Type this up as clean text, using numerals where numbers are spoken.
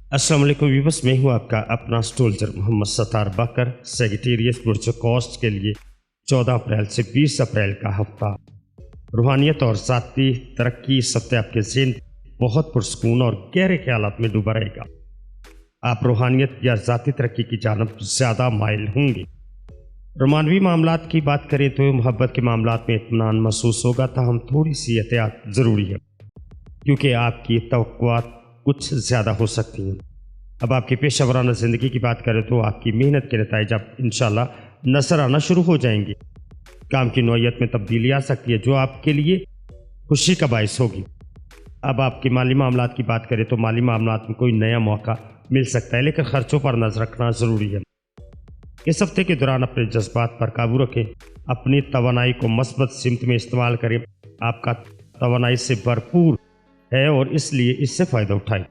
अस्सलाम वालेकुम व्यूअर्स, मैं हूं आपका अपना एस्ट्रोलॉजर मोहम्मद सत्तार बकर। सेक्रेटेरिएट बुर्ज कोस्ट के लिए 14 अप्रैल से 20 अप्रैल का हफ्ता रूहानियत और ज़ाती तरक्की सत्य आपके ज़हन बहुत पुरसकून और गहरे ख्यालात में डूबा रहेगा। आप रूहानियत या ज़ाती तरक्की की जानब ज़्यादा माइल होंगे। रोमानवी मामलात की बात करें तो मोहब्बत के मामलात में इत्मीनान महसूस होगा, ताहम थोड़ी सी एहतियात ज़रूरी है क्योंकि आपकी तवक्कुआत कुछ ज़्यादा हो सकती हैं। अब आपकी पेशा वराना ज़िंदगी की बात करें तो आपकी मेहनत के नतीजे अब इंशाल्लाह नज़र आना शुरू हो जाएंगे। काम की नौयत में तब्दीली आ सकती है जो आपके लिए खुशी का बायस होगी। अब आपके माली मामलात की बात करें तो माली मामलात में कोई नया मौका मिल सकता है, लेकिन खर्चों पर नज़र रखना ज़रूरी है। इस हफ्ते के दौरान अपने जज्बात पर काबू रखें, अपनी तवानाई को मस्बत सिमत में इस्तेमाल करें। आपका तवानाई से भरपूर है और इसलिए इससे फ़ायदा उठाएं।